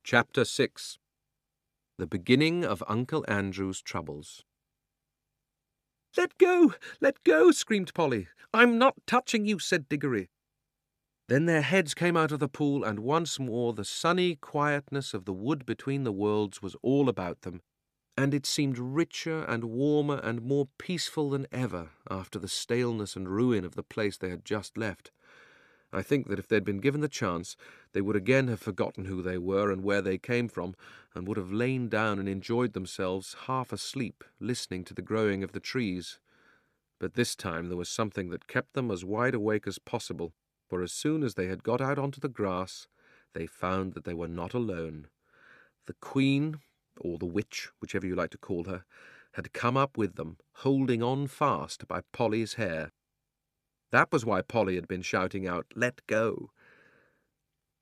Chapter 6. The beginning of Uncle Andrew's troubles. "Let go! Let go!" screamed Polly. "I'm not touching you," said Diggory. Then their heads came out of the pool, and once more the sunny quietness of the wood between the worlds was all about them, and it seemed richer and warmer and more peaceful than ever after the staleness and ruin of the place they had just left. I think that if they'd been given the chance, they would again have forgotten who they were and where they came from, and would have lain down and enjoyed themselves half asleep, listening to the growing of the trees. But this time there was something that kept them as wide awake as possible, for as soon as they had got out onto the grass, they found that they were not alone. The Queen, or the witch, whichever you like to call her, had come up with them, holding on fast by Polly's hair. That was why Polly had been shouting out, "Let go!"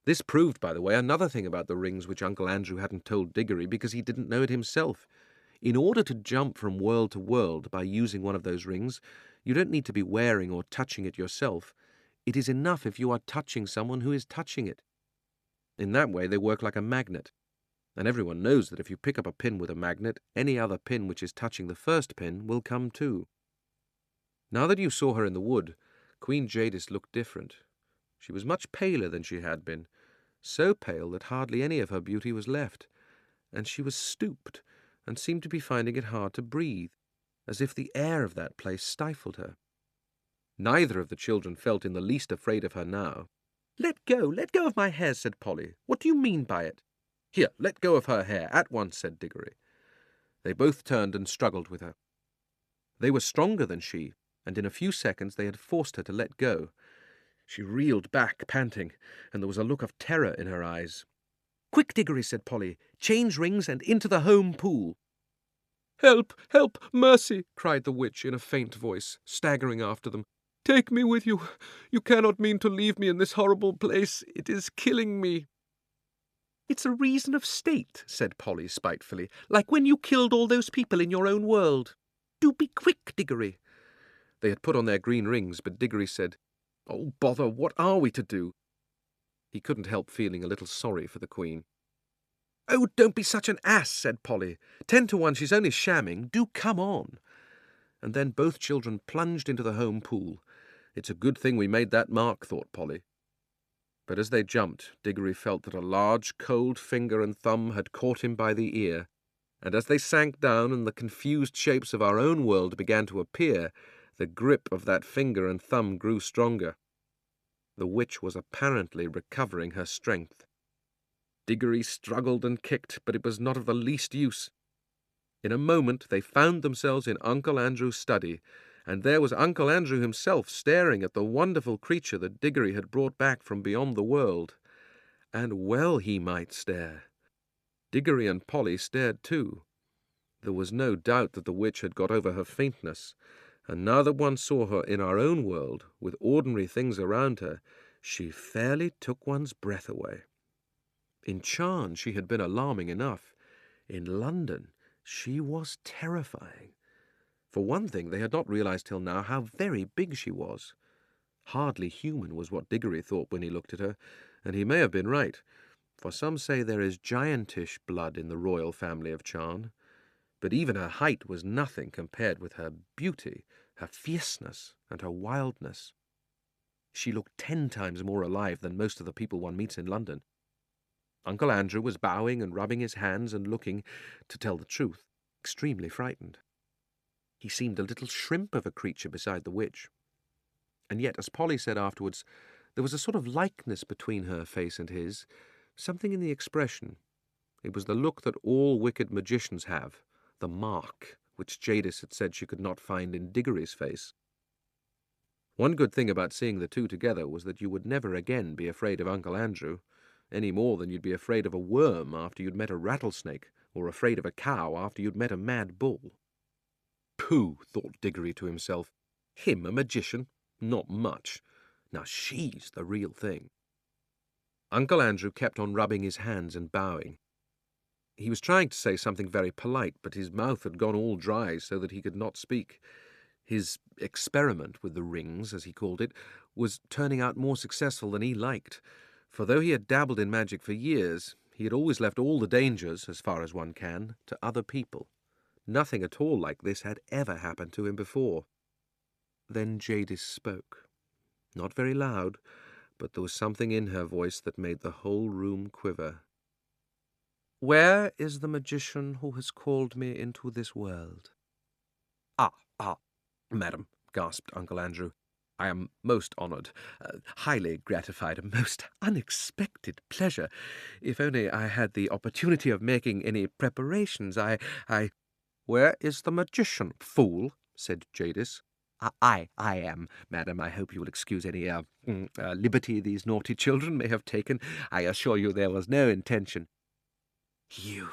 This proved, by the way, another thing about the rings which Uncle Andrew hadn't told Diggory, because he didn't know it himself. In order to jump from world to world by using one of those rings, you don't need to be wearing or touching it yourself. It is enough if you are touching someone who is touching it. In that way they work like a magnet, and everyone knows that if you pick up a pin with a magnet, any other pin which is touching the first pin will come too. Now that you saw her in the wood, Queen Jadis looked different. She was much paler than she had been, so pale that hardly any of her beauty was left, and she was stooped and seemed to be finding it hard to breathe, as if the air of that place stifled her. Neither of the children felt in the least afraid of her now. Let go of my hair," said Polly. "What do you mean by it?" "Here, let go of her hair, at once," said Diggory. They both turned and struggled with her. They were stronger than she, and in a few seconds they had forced her to let go. She reeled back, panting, and there was a look of terror in her eyes. "Quick, Diggory," said Polly. "Change rings and into the home pool." "Help! Help! Mercy!" cried the witch in a faint voice, staggering after them. "Take me with you. You cannot mean to leave me in this horrible place. It is killing me." "It's a reason of state," said Polly spitefully, "like when you killed all those people in your own world. Do be quick, Diggory." They had put on their green rings, but Diggory said, "Oh, bother, what are we to do?" He couldn't help feeling a little sorry for the Queen. "Oh, don't be such an ass," said Polly. 10 to 1 she's only shamming. Do come on." And then both children plunged into the home pool. It's a good thing we made that mark, thought Polly. But as they jumped, Diggory felt that a large, cold finger and thumb had caught him by the ear, and as they sank down and the confused shapes of our own world began to appear, the grip of that finger and thumb grew stronger. The witch was apparently recovering her strength. Diggory struggled and kicked, but it was not of the least use. In a moment they found themselves in Uncle Andrew's study, and there was Uncle Andrew himself staring at the wonderful creature that Diggory had brought back from beyond the world. And well he might stare. Diggory and Polly stared too. There was no doubt that the witch had got over her faintness, and now that one saw her in our own world, with ordinary things around her, she fairly took one's breath away. In Charn she had been alarming enough. In London she was terrifying. For one thing, they had not realized till now how very big she was. Hardly human was what Diggory thought when he looked at her, and he may have been right, for some say there is giantish blood in the royal family of Charn. But even her height was nothing compared with her beauty, her fierceness, and her wildness. She looked 10 times more alive than most of the people one meets in London. Uncle Andrew was bowing and rubbing his hands and looking, to tell the truth, extremely frightened. He seemed a little shrimp of a creature beside the witch. And yet, as Polly said afterwards, there was a sort of likeness between her face and his, something in the expression. It was the look that all wicked magicians have, the mark, which Jadis had said she could not find in Diggory's face. One good thing about seeing the two together was that you would never again be afraid of Uncle Andrew, any more than you'd be afraid of a worm after you'd met a rattlesnake, or afraid of a cow after you'd met a mad bull. "Pooh," thought Diggory to himself. "Him a magician? Not much. Now she's the real thing." Uncle Andrew kept on rubbing his hands and bowing. He was trying to say something very polite, but his mouth had gone all dry so that he could not speak. His experiment with the rings, as he called it, was turning out more successful than he liked, for though he had dabbled in magic for years, He had always left all the dangers, as far as one can, to other people. Nothing at all like this had ever happened to him before. Then Jadis spoke. Not very loud, but there was something in her voice that made the whole room quiver. "Where is the magician who has called me into this world?" Ah, madam," gasped Uncle Andrew. "I am most honoured, highly gratified, a most unexpected pleasure. If only I had the opportunity of making any preparations, I— "Where is the magician, fool?" said Jadis. I am, madam. I hope you will excuse any liberty these naughty children may have taken. I assure you there was no intention." "You,"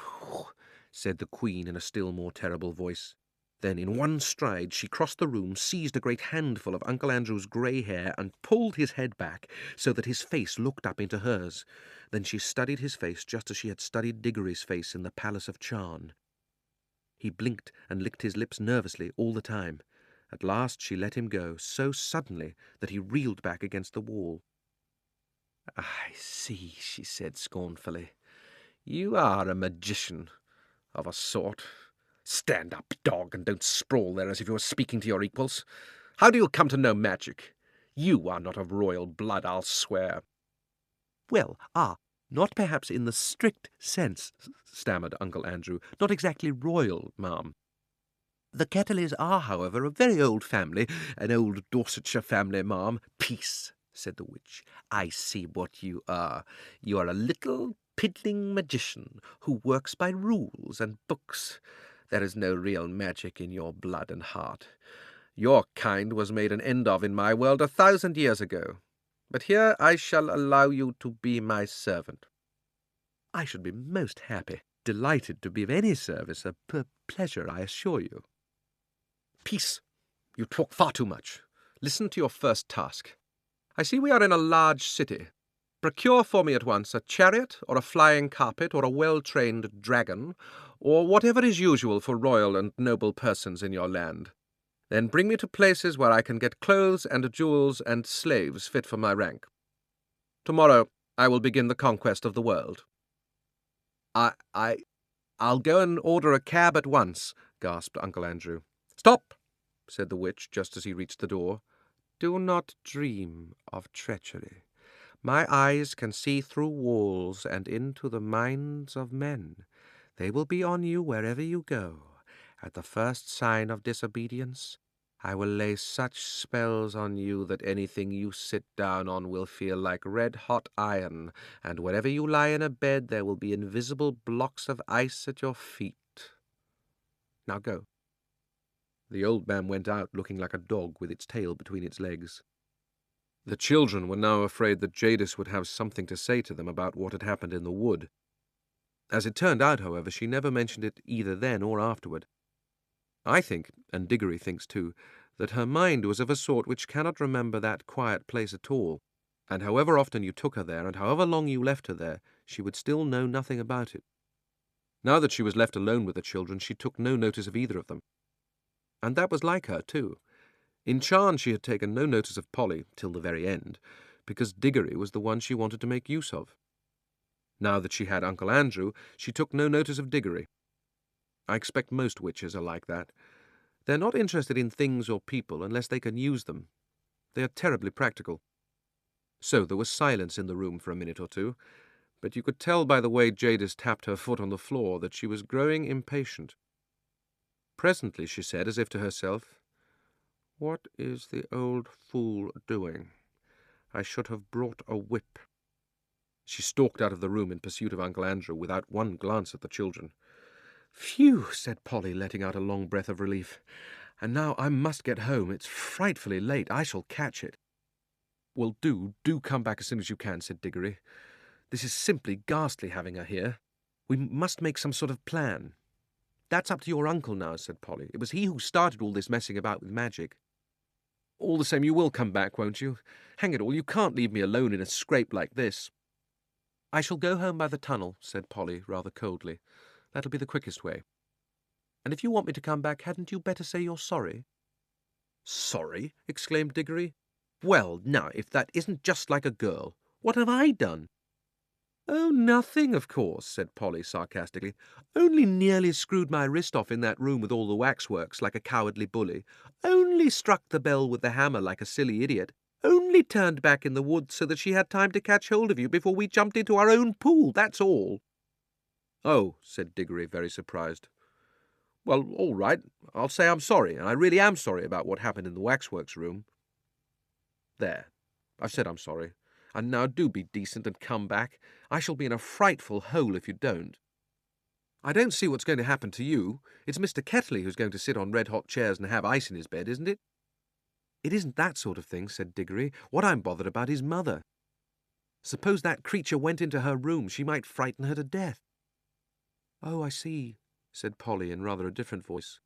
said the Queen in a still more terrible voice. Then in one stride she crossed the room, seized a great handful of Uncle Andrew's grey hair, and pulled his head back so that his face looked up into hers. Then she studied his face just as she had studied Diggory's face in the Palace of Charn. He blinked and licked his lips nervously all the time. At last she let him go, so suddenly that he reeled back against the wall. "I see," she said scornfully. "You are a magician, of a sort. Stand up, dog, and don't sprawl there as if you were speaking to your equals. How do you come to know magic? You are not of royal blood, I'll swear." "Well, not perhaps in the strict sense," stammered Uncle Andrew. "Not exactly royal, ma'am. The Kettleys are, however, a very old family, an old Dorsetshire family, ma'am." "Peace," said the witch. "I see what you are. You are a little piddling magician who works by rules and books. There is no real magic in your blood and heart. Your kind was made an end of in my world 1,000 years ago. But here I shall allow you to be my servant." "I should be most happy, delighted to be of any service, a pleasure, I assure you." "Peace! You talk far too much. Listen to your first task. I see we are in a large city. Procure for me at once a chariot, or a flying carpet, or a well-trained dragon, or whatever is usual for royal and noble persons in your land. Then bring me to places where I can get clothes and jewels and slaves fit for my rank. Tomorrow I will begin the conquest of the world." I'll go and order a cab at once," gasped Uncle Andrew. "Stop," said the witch just as he reached the door. "Do not dream of treachery. My eyes can see through walls and into the minds of men. They will be on you wherever you go. At the first sign of disobedience, I will lay such spells on you that anything you sit down on will feel like red-hot iron, and wherever you lie in a bed there will be invisible blocks of ice at your feet. Now go." The old man went out looking like a dog with its tail between its legs. The children were now afraid that Jadis would have something to say to them about what had happened in the wood. As it turned out, however, she never mentioned it either then or afterward. I think, and Diggory thinks too, that her mind was of a sort which cannot remember that quiet place at all, and however often you took her there, and however long you left her there, she would still know nothing about it. Now that she was left alone with the children, she took no notice of either of them. And that was like her, too. In Charn she had taken no notice of Polly, till the very end, because Diggory was the one she wanted to make use of. Now that she had Uncle Andrew, she took no notice of Diggory. I expect most witches are like that. They're not interested in things or people unless they can use them. They are terribly practical. So there was silence in the room for a minute or two, but you could tell by the way Jadis tapped her foot on the floor that she was growing impatient. Presently she said, as if to herself, "What is the old fool doing? I should have brought a whip." She stalked out of the room in pursuit of Uncle Andrew without one glance at the children. "Phew," said Polly, letting out a long breath of relief. "And now I must get home. It's frightfully late. I shall catch it." "Well, do come back as soon as you can," said Diggory. "This is simply ghastly having her here. We must make some sort of plan." "That's up to your uncle now," said Polly. "It was he who started all this messing about with magic." "All the same, you will come back, won't you? Hang it all, you can't leave me alone in a scrape like this." "I shall go home by the tunnel," said Polly, rather coldly. "That'll be the quickest way. And if you want me to come back, hadn't you better say you're sorry?" "Sorry?" exclaimed Diggory. "Well, now, if that isn't just like a girl. What have I done?" "Oh, nothing, of course," said Polly sarcastically. "Only nearly screwed my wrist off in that room with all the waxworks like a cowardly bully. Only struck the bell with the hammer like a silly idiot. Only turned back in the woods so that she had time to catch hold of you before we jumped into our own pool, that's all." "Oh," said Diggory, very surprised. "Well, all right. I'll say I'm sorry, and I really am sorry about what happened in the waxworks room. There. I've said I'm sorry. And now do be decent and come back. I shall be in a frightful hole if you don't." "I don't see what's going to happen to you. It's Mr. Ketley who's going to sit on red-hot chairs and have ice in his bed, isn't it?" "It isn't that sort of thing," said Diggory. "What I'm bothered about is Mother. Suppose that creature went into her room, she might frighten her to death." "Oh, I see," said Polly in rather a different voice.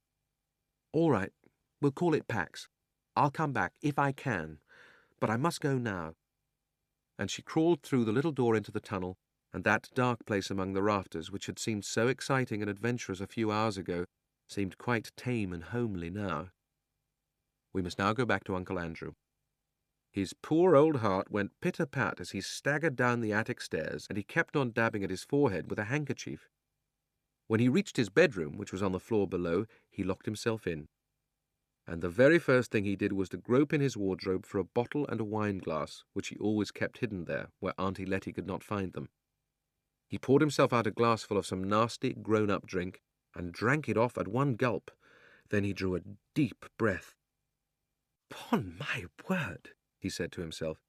"All right, we'll call it Pax. I'll come back, if I can, but I must go now." And she crawled through the little door into the tunnel, and that dark place among the rafters, which had seemed so exciting and adventurous a few hours ago, seemed quite tame and homely now. We must now go back to Uncle Andrew. His poor old heart went pit-a-pat as he staggered down the attic stairs, and he kept on dabbing at his forehead with a handkerchief. When he reached his bedroom, which was on the floor below, he locked himself in. And the very first thing he did was to grope in his wardrobe for a bottle and a wine-glass, which he always kept hidden there, where Auntie Letty could not find them. He poured himself out a glassful of some nasty, grown-up drink, and drank it off at one gulp. Then he drew a deep breath. "'Pon my word," he said to himself,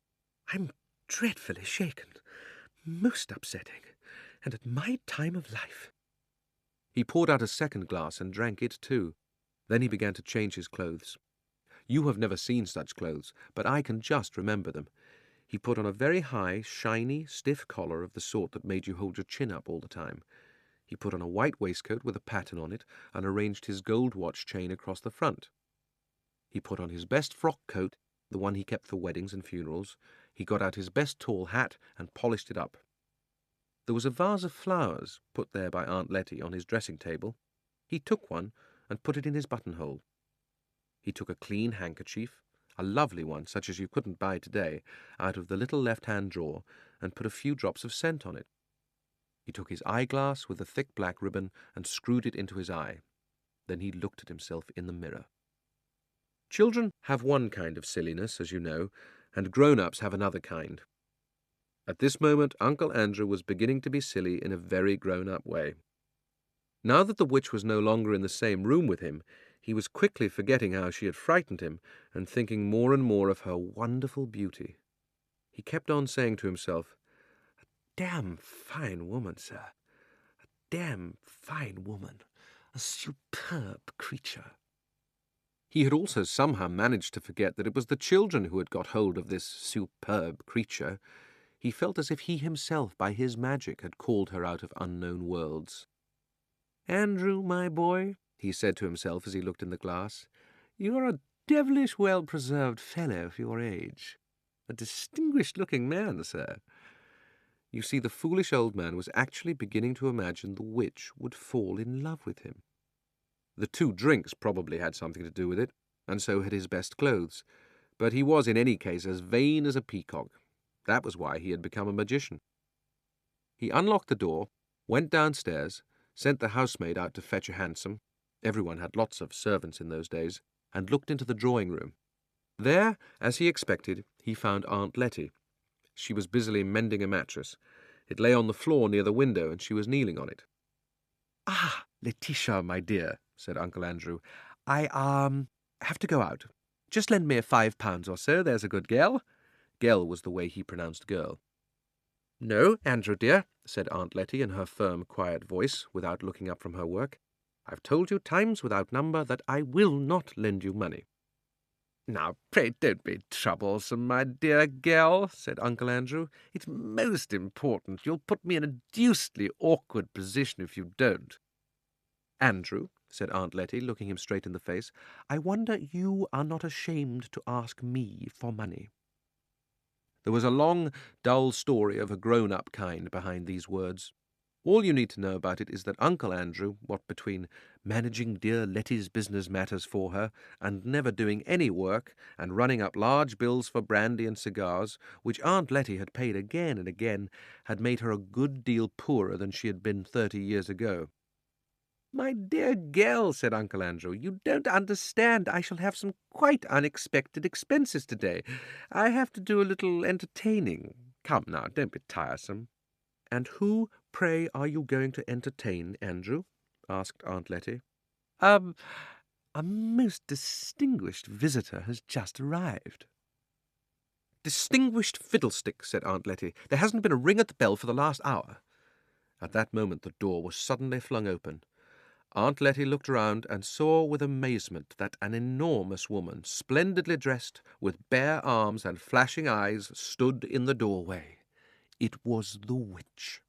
"I'm dreadfully shaken. Most upsetting, and at my time of life." He poured out a second glass and drank it too. Then he began to change his clothes. You have never seen such clothes, but I can just remember them. He put on a very high, shiny, stiff collar of the sort that made you hold your chin up all the time. He put on a white waistcoat with a pattern on it and arranged his gold watch chain across the front. He put on his best frock coat, the one he kept for weddings and funerals. He got out his best tall hat and polished it up. There was a vase of flowers put there by Aunt Letty on his dressing table. He took one and put it in his buttonhole. He took a clean handkerchief, a lovely one such as you couldn't buy today, out of the little left-hand drawer and put a few drops of scent on it. He took his eyeglass with a thick black ribbon and screwed it into his eye. Then he looked at himself in the mirror. Children have one kind of silliness, as you know, and grown-ups have another kind. At this moment Uncle Andrew was beginning to be silly in a very grown-up way. Now that the witch was no longer in the same room with him, he was quickly forgetting how she had frightened him and thinking more and more of her wonderful beauty. He kept on saying to himself, "A damn fine woman, sir. A damn fine woman. A superb creature." He had also somehow managed to forget that it was the children who had got hold of this superb creature. He felt as if he himself, by his magic, had called her out of unknown worlds. "Andrew, my boy," he said to himself as he looked in the glass, "you are a devilish well-preserved fellow for your age. A distinguished-looking man, sir." You see, the foolish old man was actually beginning to imagine the witch would fall in love with him. The 2 drinks probably had something to do with it, and so had his best clothes, but he was in any case as vain as a peacock. That was why he had become a magician. He unlocked the door, went downstairs, sent the housemaid out to fetch a hansom — everyone had lots of servants in those days — and looked into the drawing-room. There, as he expected, he found Aunt Letty. She was busily mending a mattress. It lay on the floor near the window, and she was kneeling on it. "Ah, Letitia, my dear," said Uncle Andrew, "I have to go out. Just lend me £5 or so, there's a good girl." Gel was the way he pronounced girl. "No, Andrew dear," said Aunt Letty in her firm, quiet voice, without looking up from her work. "I've told you times without number that I will not lend you money." "Now, pray don't be troublesome, my dear girl," said Uncle Andrew. "It's most important. You'll put me in a deucedly awkward position if you don't." "Andrew," said Aunt Letty, looking him straight in the face, "I wonder you are not ashamed to ask me for money." There was a long, dull story of a grown-up kind behind these words. All you need to know about it is that Uncle Andrew, what between managing dear Letty's business matters for her, and never doing any work, and running up large bills for brandy and cigars, which Aunt Letty had paid again and again, had made her a good deal poorer than she had been 30 years ago. "My dear girl," said Uncle Andrew, "you don't understand. I shall have some quite unexpected expenses today. I have to do a little entertaining. Come now, don't be tiresome." "And who, pray, are you going to entertain, Andrew?" asked Aunt Letty. A most distinguished visitor has just arrived." "Distinguished fiddlestick," said Aunt Letty. "There hasn't been a ring at the bell for the last hour." At that moment the door was suddenly flung open. Aunt Letty looked round and saw with amazement that an enormous woman, splendidly dressed, with bare arms and flashing eyes, stood in the doorway. It was the witch.